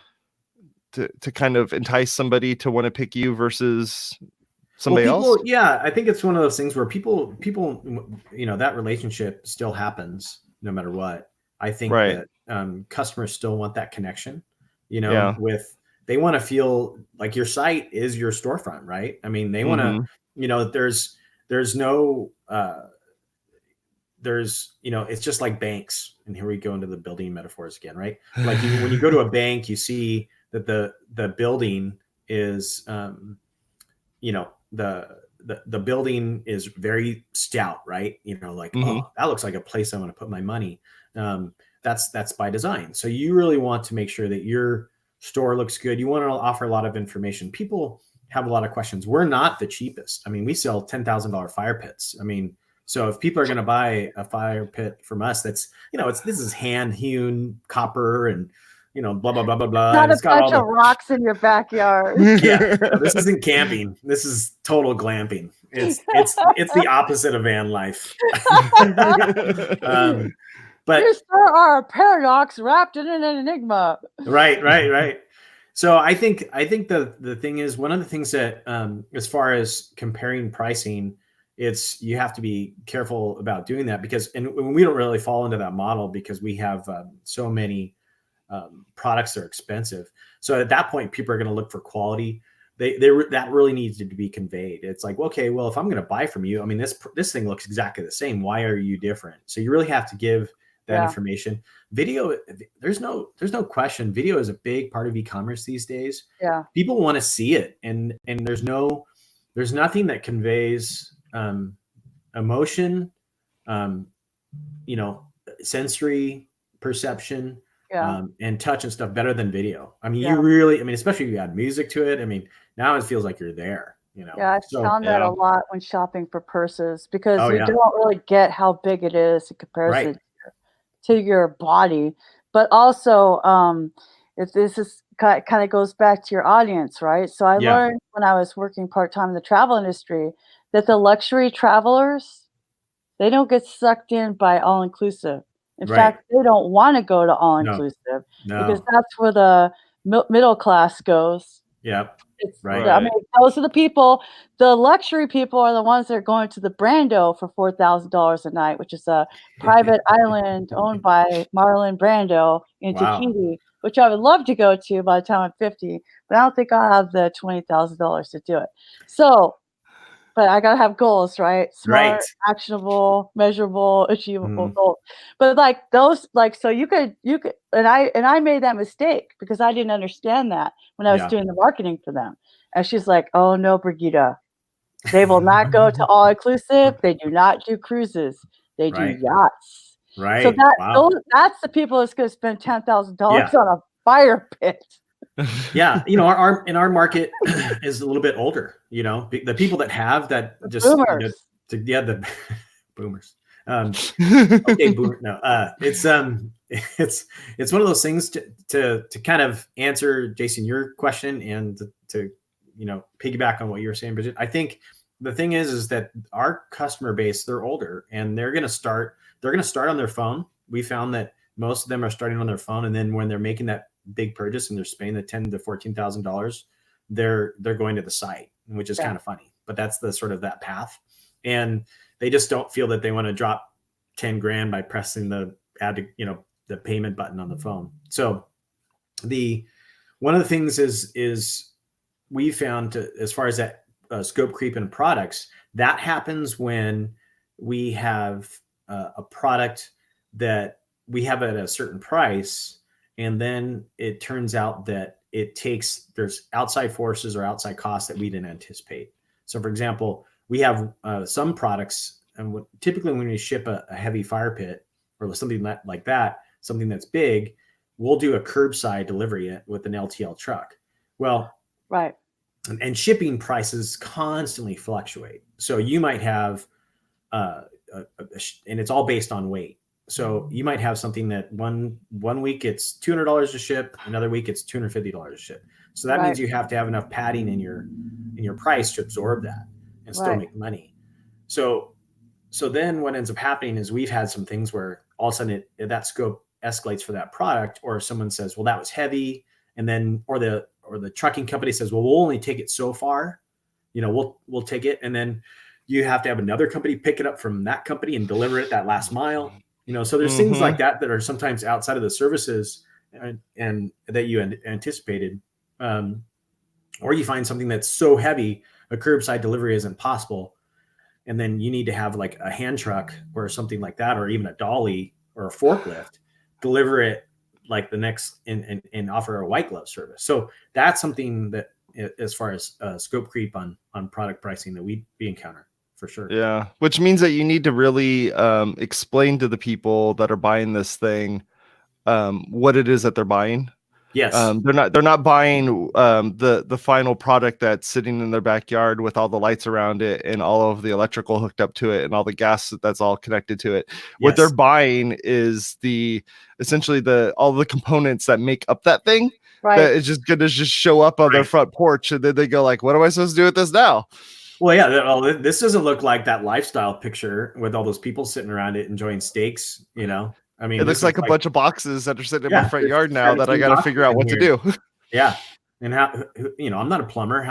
kind of entice somebody to want to pick you versus somebody else? Yeah, I think it's one of those things where people, that relationship still happens no matter what. I think Right. that customers still want that connection, Yeah. they want to feel like your site is your storefront, right? I mean, they want to, there's no, it's just like banks. And here we go into the building metaphors again, right? Like when you go to a bank, you see that the building is, the building is very stout, right? Like, oh, that looks like a place I want to put my money. That's by design. So you really want to make sure that your store looks good. You want to offer a lot of information. People have a lot of questions. We're not the cheapest. I mean, we sell $10,000 fire pits. I mean, so if people are going to buy a fire pit from us, that's, this is hand hewn copper and, blah, blah, blah, blah, blah. Not and a it's got bunch of rocks in your backyard. Yeah, no, this isn't camping. This is total glamping. It's the opposite of van life. But you sure are a paradox wrapped in an enigma. Right. So I think the thing is, one of the things that as far as comparing pricing, you have to be careful about doing that because we don't really fall into that model because we have so many products that are expensive. So at that point, people are going to look for quality. That really needs to be conveyed. It's like, okay, well, if I'm going to buy from you, I mean, this thing looks exactly the same. Why are you different? So you really have to give that information. Video, there's no question. Video is a big part of e-commerce these days. Yeah. People want to see it. And there's nothing that conveys emotion, sensory perception, and touch and stuff better than video. I mean, especially if you add music to it. I mean, now it feels like you're there, Yeah, I've found that a lot when shopping for purses because you don't really get how big it is in comparison to your body. But also, if this is kind of goes back to your audience, right? So I learned when I was working part-time in the travel industry that the luxury travelers, they don't get sucked in by all-inclusive. In fact, they don't want to go to all-inclusive because that's where the middle class goes. Yep. I mean, those are the people, the luxury people are the ones that are going to the Brando for $4,000 a night, which is a private island owned by Marlon Brando in Tahiti, which I would love to go to by the time I'm 50, but I don't think I'll have the $20,000 to do it. So, but I got to have goals, right? Smart, actionable, measurable, achievable goals. But like those, so you could, and I made that mistake because I didn't understand that when I was doing the marketing for them. And she's like, oh no, Brigitte, they will not go to all inclusive. They do not do cruises. They do yachts. Right. So that's the people that's going to spend $10,000 on a fire pit. Yeah, our market is a little bit older. The people that have that just boomers. The boomers. Okay, boomer. No, it's one of those things to kind of answer, Jason, your question and to piggyback on what you were saying, Bridget. I think the thing is that our customer base, they're older and they're going to start on their phone. We found that most of them are starting on their phone, and then when they're making that big purchase and they're spending the $10,000 to $14,000, they're going to the site, which is kind of funny, but that's the sort of that path. And they just don't feel that they want to drop 10 grand by pressing the the payment button on the phone. So one of the things is we found as far as that scope creep in products, that happens when we have a product that we have at a certain price, and then it turns out that there's outside forces or outside costs that we didn't anticipate. So for example, we have some products, and typically when we ship a heavy fire pit or something like that, something that's big, we'll do a curbside delivery with an LTL truck. Well, and shipping prices constantly fluctuate. So you might have, and it's all based on weight. So you might have something that one week it's $200 to ship, another week it's $250 to ship. So that means you have to have enough padding in your price to absorb that and still make money. So then what ends up happening is we've had some things where all of a sudden that scope escalates for that product, or someone says, well, that was heavy. And then, or the trucking company says, well, we'll only take it so far, we'll take it. And then you have to have another company pick it up from that company and deliver it that last mile. So there's things like that are sometimes outside of the services and that you anticipated. Or you find something that's so heavy, a curbside delivery isn't possible. And then you need to have like a hand truck or something like that, or even a dolly or a forklift, deliver it like the next and offer a white glove service. So that's something that, as far as scope creep on product pricing, that we encounter for sure. Yeah. Which means that you need to really explain to the people that are buying this thing what it is that they're buying. Yes. They're not buying the final product that's sitting in their backyard with all the lights around it and all of the electrical hooked up to it and all the gas that's all connected to it. Yes. What they're buying is essentially all the components that make up that thing. Right. That is just gonna show up on their front porch, and then they go like, "What am I supposed to do with this now?" Well, yeah, this doesn't look like that lifestyle picture with all those people sitting around it enjoying steaks. I mean, it looks like a bunch of boxes that are sitting in my front yard now that I got to figure out what to do. Yeah. And how, I'm not a plumber.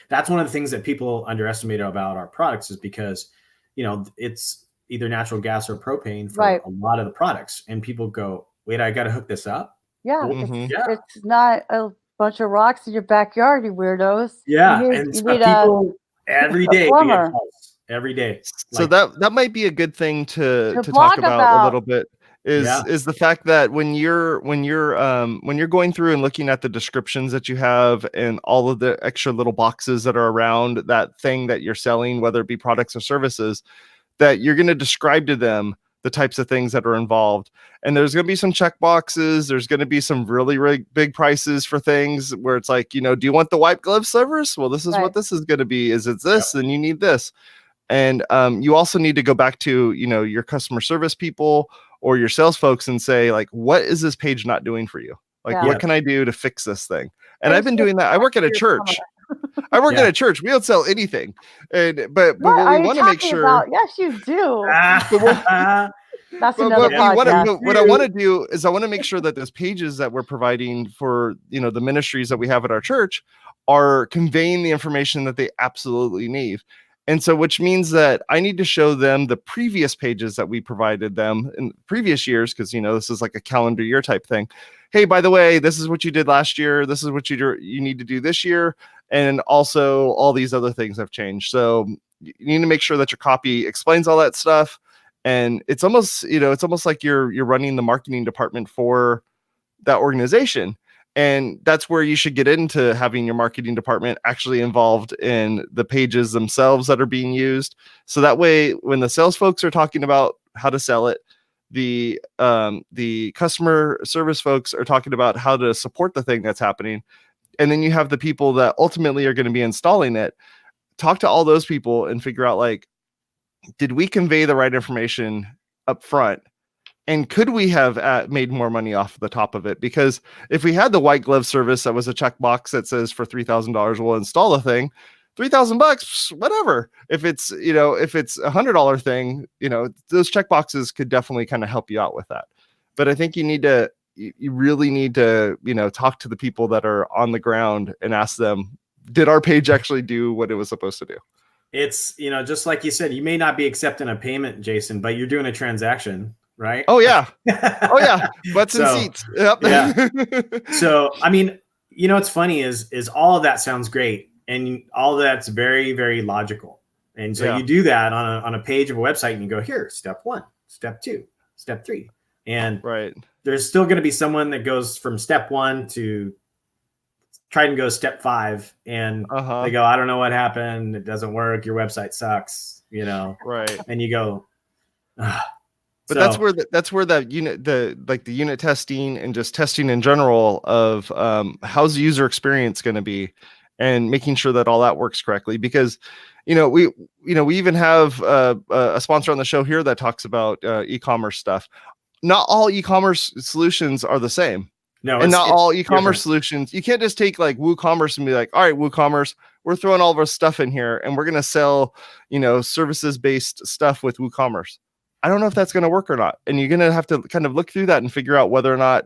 That's one of the things that people underestimate about our products, is because, it's either natural gas or propane for a lot of the products. And people go, wait, I got to hook this up. Yeah. It's not a bunch of rocks in your backyard, you weirdos. Yeah. And people every day, every day. So that might be a good thing to talk about a little bit. Is the fact that when you're going through and looking at the descriptions that you have and all of the extra little boxes that are around that thing that you're selling, whether it be products or services, that you're going to describe to them the types of things that are involved. And there's going to be some check boxes. There's going to be some really big prices for things where it's like, do you want the white glove service? Well, this is what this is going to be. Is it this? Then you need this. And you also need to go back to, your customer service people or your sales folks and say, like, what is this page not doing for you? Like, what can I do to fix this thing? And I've been doing that. I work at a church. At a church. We don't sell anything. But what we want to make sure. Yes, you do. That's another podcast. What I want to do is I want to make sure that those pages that we're providing for, the ministries that we have at our church are conveying the information that they absolutely need. And so, which means that I need to show them the previous pages that we provided them in previous years, because, this is like a calendar year type thing. Hey, by the way, this is what you did last year. This is what you need to do this year. And also all these other things have changed. So you need to make sure that your copy explains all that stuff. And it's almost like you're running the marketing department for that organization. And that's where you should get into having your marketing department actually involved in the pages themselves that are being used. So that way, when the sales folks are talking about how to sell it, the customer service folks are talking about how to support the thing that's happening. And then you have the people that ultimately are going to be installing it. Talk to all those people and figure out, like, did we convey the right information up front? And could we have made more money off the top of it? Because if we had the white glove service that was a checkbox that says for $3,000 we'll install the thing, $3,000, whatever. If it's $100 thing, those checkboxes could definitely kind of help you out with that. But I think you really need to talk to the people that are on the ground and ask them, did our page actually do what it was supposed to do? It's just like you said, you may not be accepting a payment, Jason, but you're doing a transaction. Right? Oh yeah. Butts and seats. Yep. Yeah. So, I mean, what's funny is all of that sounds great. And all of that's very, very logical. And so you do that on a page of a website and you go, here, step 1, step 2, step 3. And there's still going to be someone that goes from step 1 to try and go step 5. And they go, I don't know what happened. It doesn't work. Your website sucks, Right. And you go, But that's where the unit testing and just testing in general of how's the user experience going to be, and making sure that all that works correctly. Because we even have a sponsor on the show here that talks about e-commerce stuff. Not all e-commerce solutions are the same. No, and not all e-commerce solutions. You can't just take like WooCommerce and be like, all right, WooCommerce, we're throwing all of our stuff in here and we're going to sell services based stuff with WooCommerce. I don't know if that's going to work or not. And you're going to have to kind of look through that and figure out whether or not,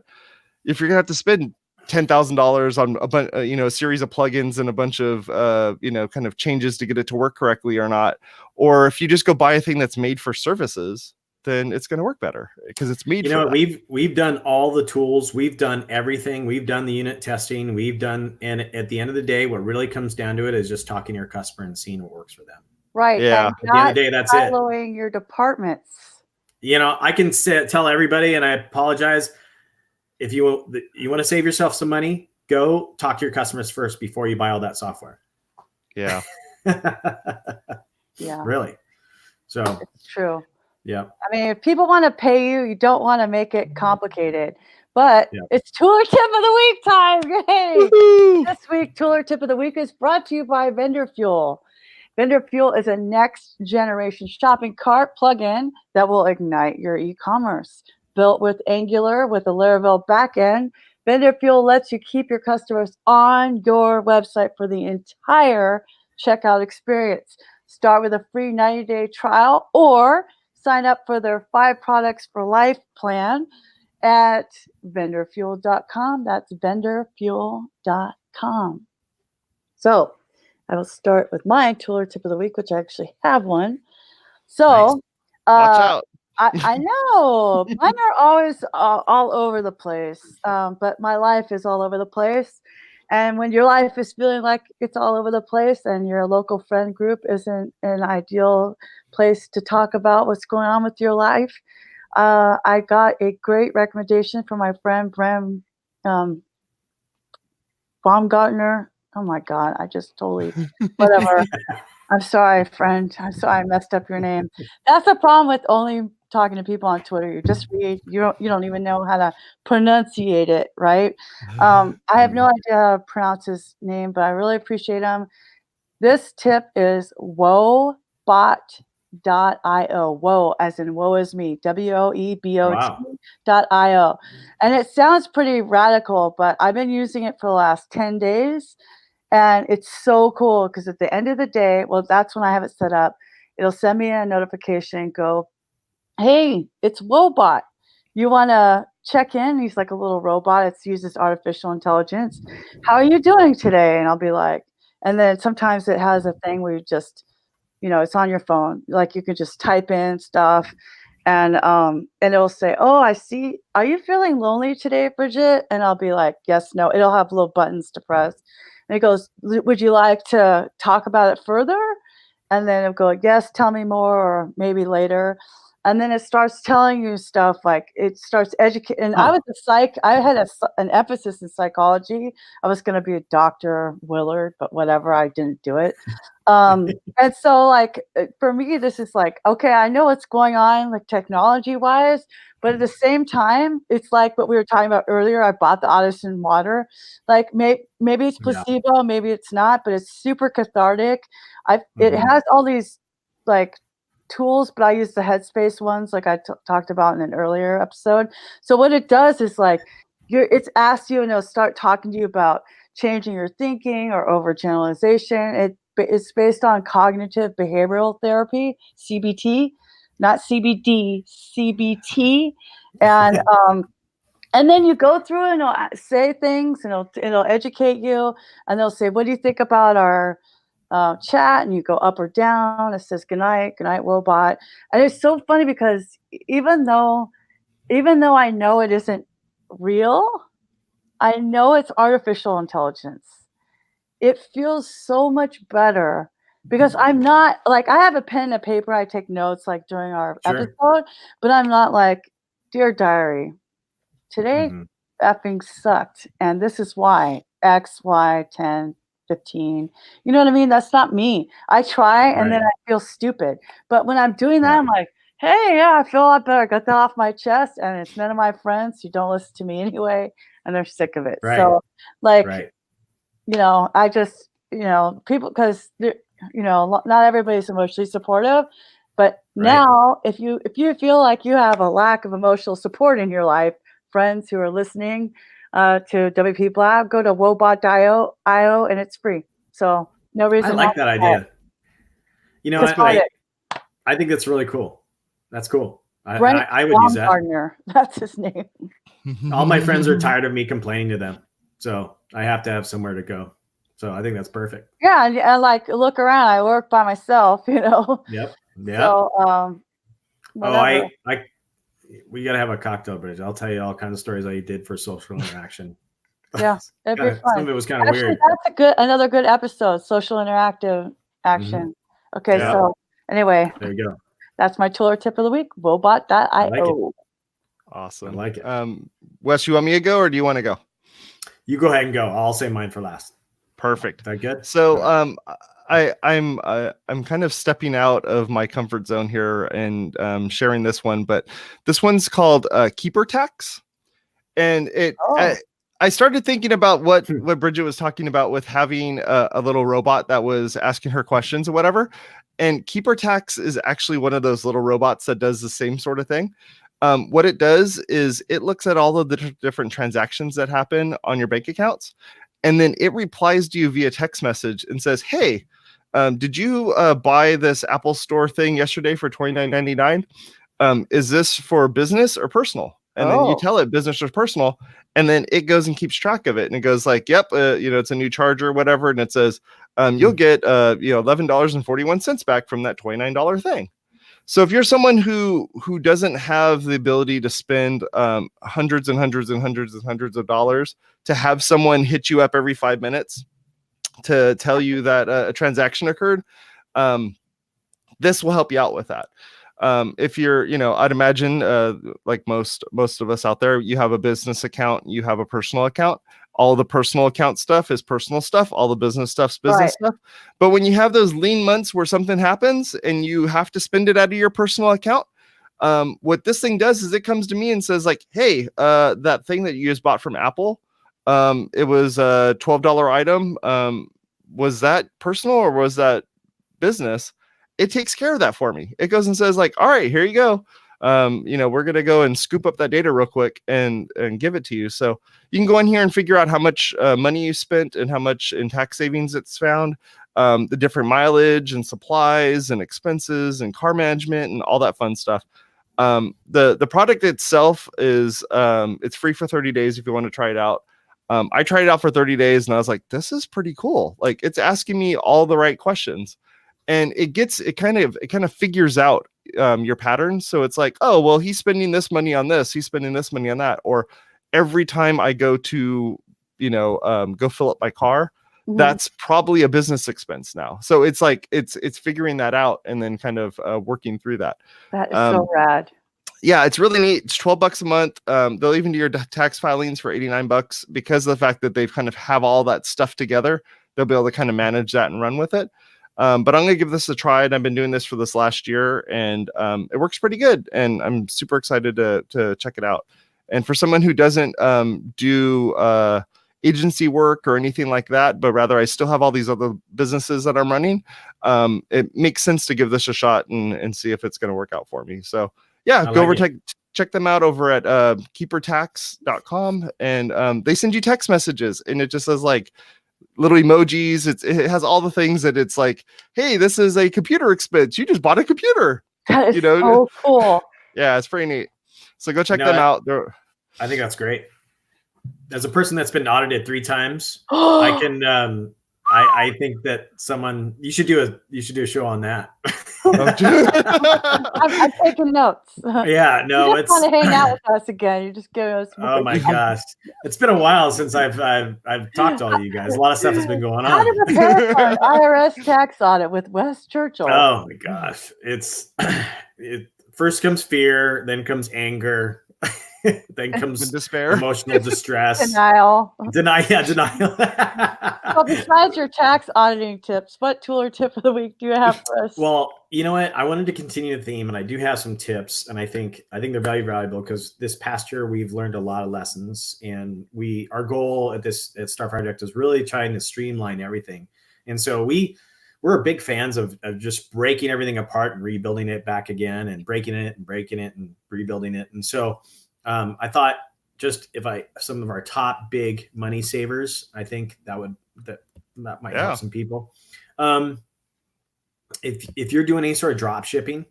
if you're going to have to spend $10,000 on a series of plugins and a bunch of, kind of changes to get it to work correctly or not. Or if you just go buy a thing that's made for services, then it's going to work better because it's made You for know, that. we've done all the tools, we've done everything, we've done the unit testing, and at the end of the day, what really comes down to it is just talking to your customer and seeing what works for them. Right. Yeah. And At the end of the day, that's it. following your departments. You know, I can tell everybody, and I apologize, if you want to save yourself some money, go talk to your customers first before you buy all that software. Yeah. Yeah. Really. So It's true. yeah. I mean, if people want to pay you, you don't want to make it complicated. But Yeah. it's Tooler Tip of the Week time. Yay! Woo-hoo! This week, Tooler Tip of the Week is brought to you by Vendor Fuel. Vendor Fuel is a next generation shopping cart plugin that will ignite your e-commerce. Built with Angular with a Laravel backend, Vendor Fuel lets you keep your customers on your website for the entire checkout experience. Start with a free 90-day trial or sign up for their 5 products for life plan at vendorfuel.com. That's vendorfuel.com. So I will start with my Tooler Tip of the Week, which I actually have one. So Watch out. I know mine are always all over the place, but my life is all over the place. And when your life is feeling like it's all over the place and your local friend group isn't an ideal place to talk about what's going on with your life, I got a great recommendation from my friend Bram Baumgartner. Oh my God, I just totally, whatever. I'm sorry, friend. I'm sorry I messed up your name. That's the problem with only talking to people on Twitter. You just read, you don't even know how to pronunciate it, right? I have no idea how to pronounce his name, but I really appreciate him. This tip is wobot.io. Woe as in woe is me. WOEBOT.io. And it sounds pretty radical, but I've been using it for the last 10 days. And it's so cool because at the end of the day, well, that's when I have it set up. It'll send me a notification and go, hey, it's Wobot. You want to check in? He's like a little robot. It uses artificial intelligence. How are you doing today? And I'll be like, and then sometimes it has a thing where you just, it's on your phone. Like you can just type in stuff and it'll say, oh, I see. Are you feeling lonely today, Bridget? And I'll be like, yes, no. It'll have little buttons to press. And it goes, would you like to talk about it further? And then it'll go, yes, tell me more, or maybe later. And then it starts telling you stuff like it starts educating. And I was a psych. I had an emphasis in psychology. I was going to be a Dr. Willard, but whatever. I didn't do it. And so like for me, this is like, okay, I know what's going on like technology wise, but at the same time, it's like what we were talking about earlier. I bought the Odyssean water. Like maybe it's placebo, maybe it's not, but it's super cathartic. It has all these like tools, but I use the Headspace ones like I talked about in an earlier episode. So what it does is like it's asked you and it'll start talking to you about changing your thinking or overgeneralization. It's based on cognitive behavioral therapy, CBT, not CBD, CBT. And then you go through and it'll say things and it'll educate you and they'll say, what do you think about our chat? And you go up or down. It says good night, Wobot. And it's so funny because even though I know it isn't real, I know it's artificial intelligence. It feels so much better because I'm not like I have a pen and a paper. I take notes like during our episode, but I'm not like, dear diary, today effing sucked, and this is why X, Y, 10, 15. You know what I mean? That's not me. I try and then I feel stupid. But when I'm doing that, I'm like, hey, yeah, I feel a lot better. Got that off my chest, and it's none of my friends who don't listen to me anyway, and they're sick of it. So, like, I just, people, because not everybody's emotionally supportive. But now, if you feel like you have a lack of emotional support in your life, friends who are listening to WPblab, go to wobot.io and it's free. So no reason. I like that idea. I think that's really cool. That's cool. I would use that. Partner. That's his name. All my friends are tired of me complaining to them, so I have to have somewhere to go. So I think that's perfect. Yeah, and like look around. I work by myself, Yep. So whatever. We got to have a cocktail, Bridget. I'll tell you all kinds of stories I did for social interaction. Yeah, it'd be Some fun. of it was kind of Actually, weird. that's another good episode, social interactive action. Okay, Yeah. so anyway, There you go. that's my tool or tip of the week, robot.io. I like it. Awesome. I like it. Wes, you want me to go or do you want to go? You go ahead and go. I'll say mine for last. Perfect. Is that good? So I'm kind of stepping out of my comfort zone here and sharing this one, but this one's called Keeper Tax. And I started thinking about what Bridget was talking about with having a little robot that was asking her questions or whatever. And Keeper Tax is actually one of those little robots that does the same sort of thing. What it does is it looks at all of the different transactions that happen on your bank accounts. And then it replies to you via text message and says, hey, did you buy this Apple Store thing yesterday for $29.99? Is this for business or personal? And then you tell it business or personal, and then it goes and keeps track of it. And it goes like, yep, it's a new charger or whatever. And it says, you'll get, $11.41 back from that $29 thing. So if you're someone who doesn't have the ability to spend hundreds and hundreds and hundreds and hundreds of dollars to have someone hit you up every 5 minutes to tell you that a transaction occurred, this will help you out with that. If you're, I'd imagine like most of us out there, you have a business account, you have a personal account. All the personal account stuff is personal stuff. All the business stuff's business stuff. But when you have those lean months where something happens and you have to spend it out of your personal account, what this thing does is it comes to me and says like, hey, that thing that you just bought from Apple, it was a $12 item. Was that personal or was that business? It takes care of that for me. It goes and says like, all right, here you go. We're going to go and scoop up that data real quick and give it to you. So you can go in here and figure out how much money you spent and how much in tax savings it's found, the different mileage and supplies and expenses and car management and all that fun stuff. The product itself is it's free for 30 days if you want to try it out. I tried it out for 30 days and I was like, this is pretty cool. Like it's asking me all the right questions. And it kind of figures out your patterns. So it's like, oh, well, he's spending this money on this. He's spending this money on that. Or every time I go to, go fill up my car, that's probably a business expense now. So it's like, it's figuring that out and then kind of working through that. That is so rad. Yeah, it's really neat. It's $12 a month. They'll even do your tax filings for $89 because of the fact that they've kind of have all that stuff together. They'll be able to kind of manage that and run with it. But I'm going to give this a try. And I've been doing this for this last year and it works pretty good. And I'm super excited to check it out. And for someone who doesn't do agency work or anything like that, but rather I still have all these other businesses that I'm running, it makes sense to give this a shot and see if it's going to work out for me. So yeah, go over, check them out over at keepertax.com. And they send you text messages and it just says like, little emojis. It has all the things that it's like, hey, this is a computer expense. You just bought a computer. That is so cool. Yeah, it's pretty neat. So go check them out. I think that's great. As a person that's been audited 3 times, I can. I think that you should do a show on that. I'm taking notes. Yeah, no, you just want to hang out with us again. You just give us. Oh my gosh, it's been a while since I've talked to all you guys. A lot of stuff has been going on. How to prepare for an IRS tax audit with Wes Chyrchel. Oh my gosh, it first comes fear, then comes anger. Then comes despair, emotional distress, denial. Well, besides your tax auditing tips, what tool or tip of the week do you have for us? Well, you know what? I wanted to continue the theme, and I do have some tips, and I think they're valuable because this past year we've learned a lot of lessons, and our goal at Starfire Direct is really trying to streamline everything, and so we're big fans of just breaking everything apart and rebuilding it back again, and breaking it and rebuilding it, and so. I thought just some of our top big money savers, I think that might help some people. If you're doing any sort of drop shipping,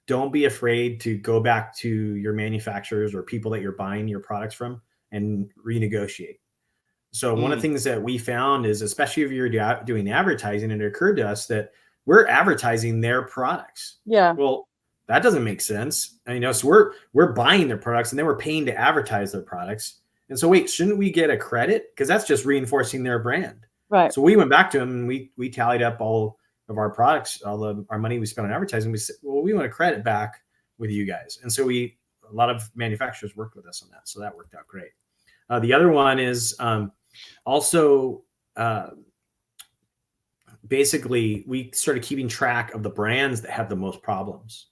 don't be afraid to go back to your manufacturers or people that you're buying your products from and renegotiate. So one of the things that we found is, especially if you're doing advertising, it occurred to us that we're advertising their products. Yeah. Well, that doesn't make sense. And, so we're buying their products and then we're paying to advertise their products. And so wait, shouldn't we get a credit? Because that's just reinforcing their brand. Right. So we went back to them and we tallied up all of our products, all of our money we spent on advertising. We said, well, we want a credit back with you guys. And so a lot of manufacturers worked with us on that. So that worked out great. The other one is also basically we started keeping track of the brands that have the most problems.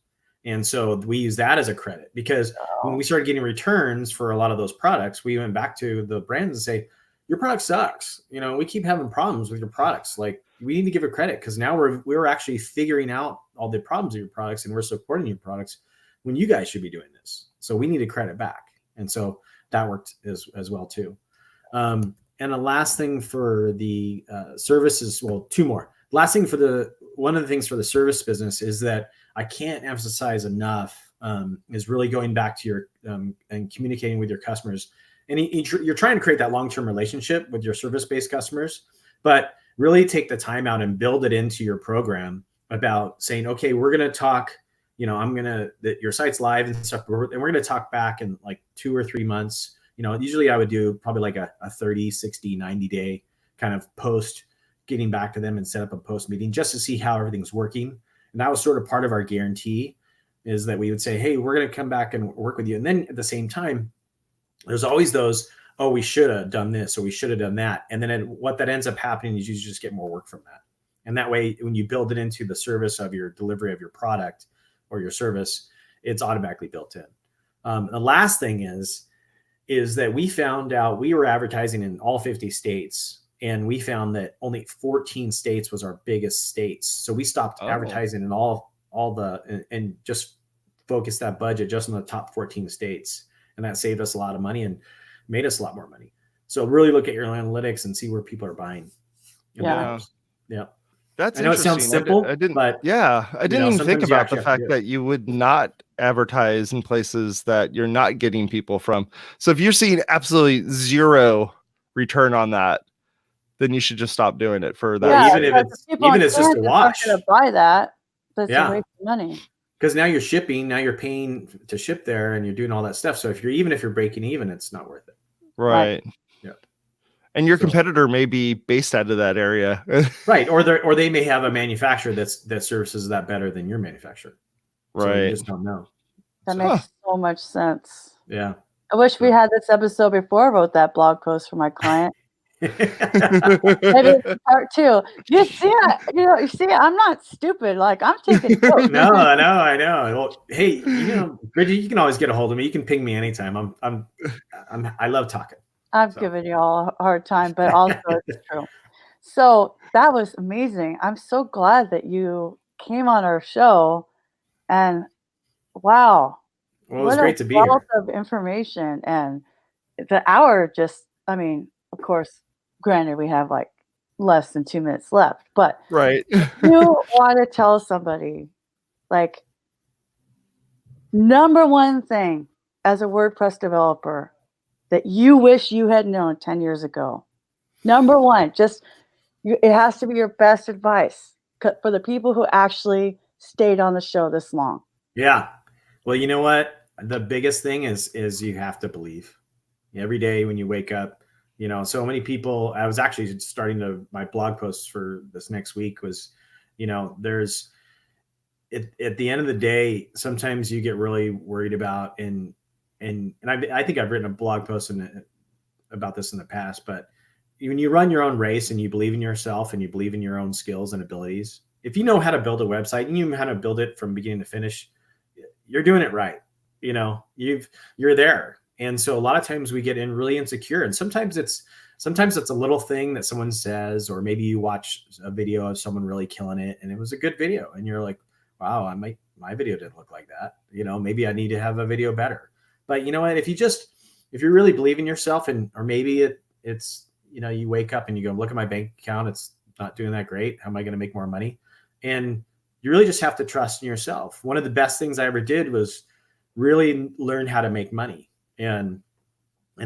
And so we use that as a credit, because when we started getting returns for a lot of those products, we went back to the brands and say, your product sucks. We keep having problems with your products. Like, we need to give it credit, because now we're actually figuring out all the problems of your products and we're supporting your products when you guys should be doing this. So we need to credit back. And so that worked as well too. And the last thing for the services, well, two more. Last thing one of the things for the service business is that I can't emphasize enough is really going back to your and communicating with your customers. And you're trying to create that long-term relationship with your service-based customers, but really take the time out and build it into your program about saying, okay, we're going to talk, that your site's live and stuff, and we're going to talk back in like 2 or 3 months. Usually I would do probably like a 30, 60, 90 day kind of post, getting back to them and set up a post meeting just to see how everything's working. And that was sort of part of our guarantee, is that we would say, hey, we're going to come back and work with you. And then at the same time, there's always those, oh, we should have done this or we should have done that. And then what that ends up happening is you just get more work from that. And that way, when you build it into the service of your delivery of your product or your service, it's automatically built in. The last thing is that we found out we were advertising in all 50 states. And we found that only 14 states was our biggest states. So we stopped advertising in all and just focused that budget just on the top 14 states. And that saved us a lot of money and made us a lot more money. So really look at your analytics and see where people are buying. Yeah. That's I know interesting. it sounds simple, I didn't know, even think sometimes you about actually the have to fact do it. that you would not advertise in places that you're not getting people from. So if you're seeing absolutely zero return on that, then you should just stop doing it for that. Yeah, People even if it's just a wash. Going to buy that, but it's Yeah. a waste of money. Because now you're shipping, now you're paying to ship there, and you're doing all that stuff. So if you're breaking even, it's not worth it. Right. Yeah. And your competitor may be based out of that area. Right. Or they may have a manufacturer that services that better than your manufacturer. So Right. you just don't know. That makes so much sense. Yeah. I wish we had this episode before I wrote that blog post for my client. Maybe it's part 2. You see, I'm not stupid. Like, I'm taking notes. No, I know. Well, hey, Bridget, you can always get a hold of me. You can ping me anytime. I love talking. I've given you all a hard time, but also it's true. So that was amazing. I'm so glad that you came on our show, and wow. Well, it was great to be here. Wealth of information, and the hour of course, granted, we have like less than 2 minutes left, but right. If you want to tell somebody, like, number one thing as a WordPress developer that you wish you had known 10 years ago, number one, it has to be your best advice for the people who actually stayed on the show this long. Yeah. Well, you know what? The biggest thing is you have to believe. Every day when you wake up, so many people, I was actually my blog posts for this next week was, there's at the end of the day, sometimes you get really worried about, and I think I've written a blog post about this in the past, but when you run your own race and you believe in yourself and you believe in your own skills and abilities, if you know how to build a website and you know how to build it from beginning to finish, you're doing it right. You're there. And so a lot of times we get really insecure, and sometimes it's a little thing that someone says, or maybe you watch a video of someone really killing it and it was a good video and you're like, wow, my video didn't look like that. Maybe I need to have a video better. But you know what, if you really believe in yourself, or maybe it's you wake up and you go, look at my bank account, it's not doing that great. How am I going to make more money? And you really just have to trust in yourself. One of the best things I ever did was really learn how to make money. And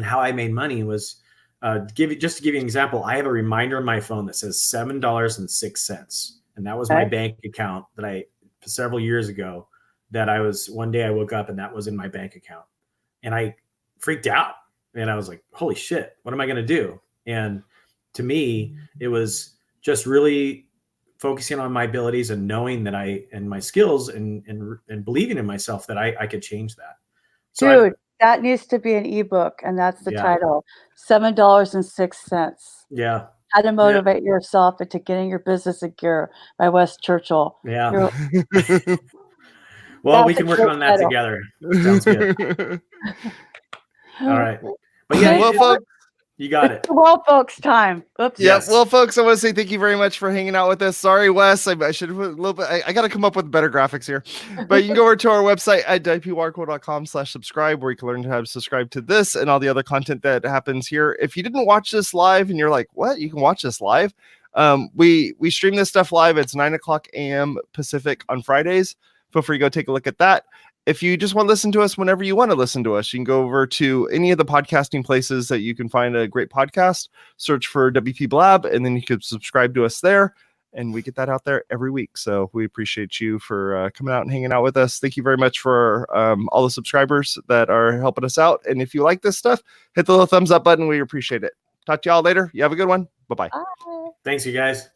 how I made money was to give you an example. I have a reminder on my phone that says $7.06, and that was my bank account that I several years ago that one day I woke up and that was in my bank account, and I freaked out, and I was like, holy shit, what am I going to do? And to me, it was just really focusing on my abilities and knowing that and my skills and believing in myself that I could change that. So Dude, that needs to be an ebook, and that's the Yeah. title, $7.06. Yeah. How to motivate yourself into getting your business in gear by Wes Chyrchel. Yeah. You're- Well, we That's a can work great on that title. together. Sounds good. All right. But yeah, Well, folks, you got it. Well, folks, time. Oops. yeah. Yes. Well, folks, I want to say thank you very much for hanging out with us. Sorry, Wes, I should have put a little bit. I got to come up with better graphics here, but you can go over to our website at WPwatercooler.com/subscribe, where you can learn how to subscribe to this and all the other content that happens here. If you didn't watch this live and you're like, what? You can watch this live. We stream this stuff live. It's 9:00 a.m. Pacific on Fridays. Feel free to go take a look at that. If you just want to listen to us whenever you want to listen to us, you can go over to any of the podcasting places that you can find a great podcast, search for WPblab, and then you can subscribe to us there. And we get that out there every week. So we appreciate you for coming out and hanging out with us. Thank you very much for all the subscribers that are helping us out. And if you like this stuff, hit the little thumbs up button. We appreciate it. Talk to y'all later. You have a good one. Bye-bye. Bye. Thanks, you guys.